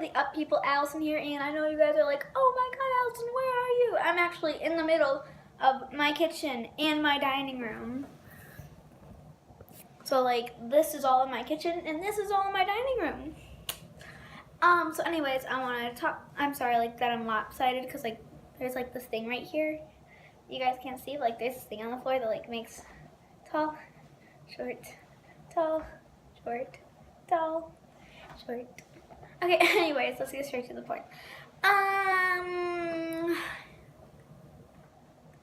the up people, Allison here, and I know you guys are like, oh my god, Allison, where are you? I'm actually in the middle of my kitchen and my dining room. So like, this is all in my kitchen, and this is all in my dining room. So anyways, I want to talk, I'm sorry like that I'm lopsided, because like, there's like this thing right here. You guys can't see, like there's this thing on the floor that like makes tall, short, tall, short, tall, short. Okay, anyways, let's get straight to the point.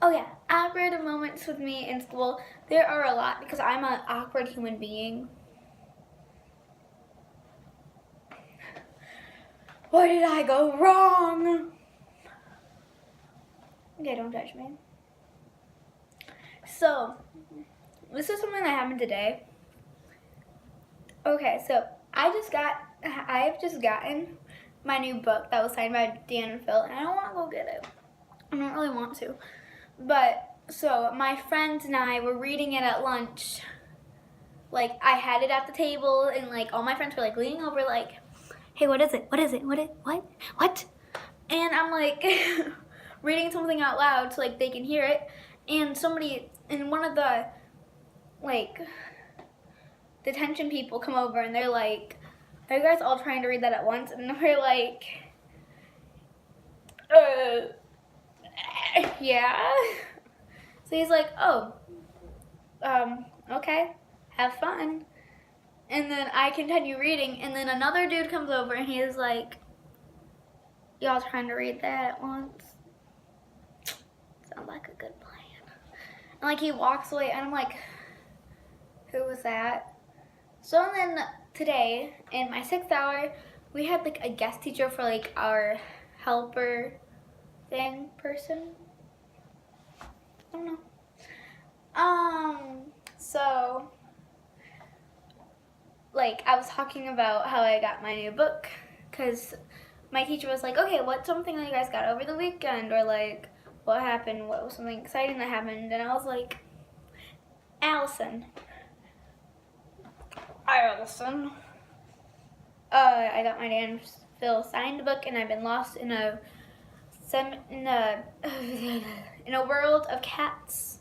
Oh yeah, awkward moments with me in school. There are a lot because I'm an awkward human being. Where did I go wrong? Okay, don't judge me. So, this is something that happened today. Okay, so I have just gotten my new book that was signed by Dan and Phil, and I don't want to go get it. I don't really want to. But, so my friends and I were reading it at lunch. Like, I had it at the table, and like all my friends were like leaning over like, hey, what is it? What is it? What? And I'm like reading something out loud so like they can hear it. And somebody, and one of the like detention people come over and they're like, are you guys all trying to read that at once? And we're like, yeah. So he's like, oh, okay, have fun. And then I continue reading, and then another dude comes over and he's like, y'all trying to read that at once? Sounds like a good plan. And like he walks away, and I'm like, who was that? So then today, in my 6th hour, we had like a guest teacher for like our helper thing person. I don't know. So like I was talking about how I got my new book, because my teacher was like, okay, what's something that you guys got over the weekend, or like what happened, what was something exciting that happened? And I was like, Allison, I got my Dan Phil signed book, and I've been lost in a world of cats,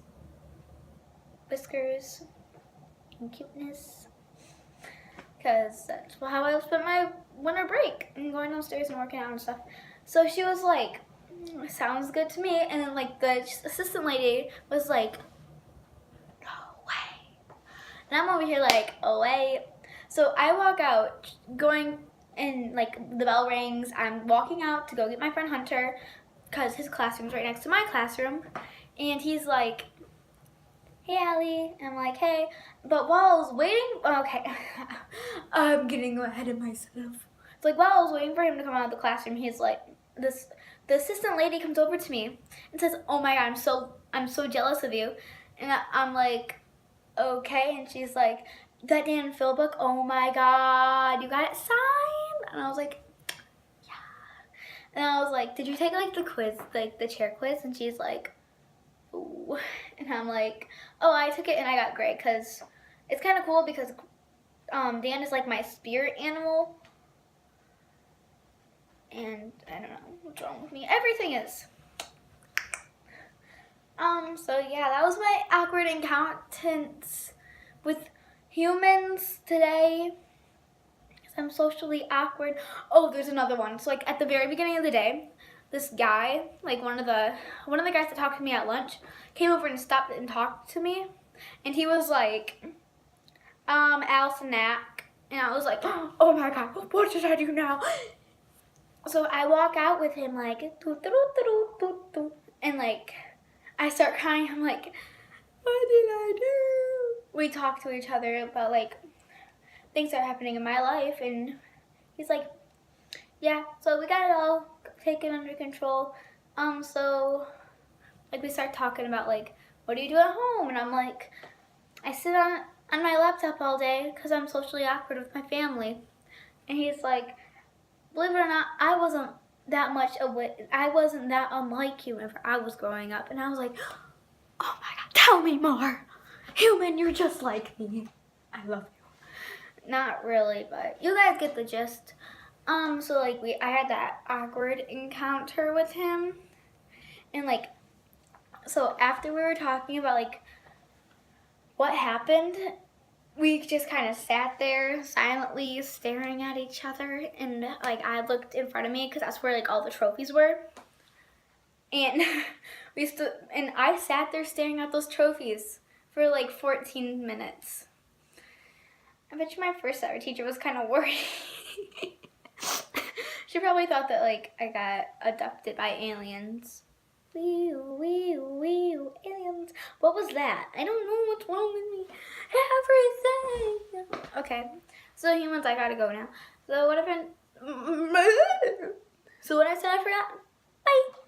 whiskers, and cuteness. Because that's how I spent my winter break, and going downstairs and working out and stuff. So she was like, sounds good to me. And then like the assistant lady was like, go away. And I'm over here like, away. So I walk out, going, and like the bell rings. I'm walking out to go get my friend Hunter, because his classroom's right next to my classroom. And he's like, hey, Allie. And I'm like, hey. But while I was waiting, okay, I'm getting ahead of myself. It's like while I was waiting for him to come out of the classroom, he's like, the assistant lady comes over to me and says, oh my god, I'm so jealous of you. And I'm like, okay. And she's like, that Dan and Phil book, oh my god, you got it signed? And I was like, yeah. And I was like, did you take like the quiz, like the chair quiz? And she's like, ooh. And I'm like, oh, I took it and I got great, because it's kind of cool, because Dan is like my spirit animal. And I don't know what's wrong with me. Everything is. So yeah, that was my awkward encounters with humans today. Because I'm socially awkward. Oh, there's another one. So like at the very beginning of the day, this guy, like one of the guys that talked to me at lunch, came over and stopped and talked to me. And he was like, Allison Knack. And I was like, oh my god, what did I do now? So I walk out with him like, and like, I start crying. I'm like, what did I do? We talk to each other about like things that are happening in my life, and he's like, yeah, so we got it all taken under control. So like we start talking about like, what do you do at home? And I'm like, I sit on my laptop all day because I'm socially awkward with my family. And he's like, believe it or not, I wasn't that unlike you whenever I was growing up. And I was like, oh my god, tell me more. Human, you're just like me. I love you. Not really, but you guys get the gist. So like I had that awkward encounter with him, and like, so after we were talking about like what happened, we just kind of sat there silently staring at each other, and like I looked in front of me because that's where like all the trophies were, and and I sat there staring at those trophies for like 14 minutes. I bet you my first ever teacher was kind of worried. She probably thought that like I got abducted by aliens. Wee wee wee aliens. What was that? I don't know what's wrong with me. Everything. Okay. So humans, I gotta go now. So what happened? So what I said I forgot. Bye.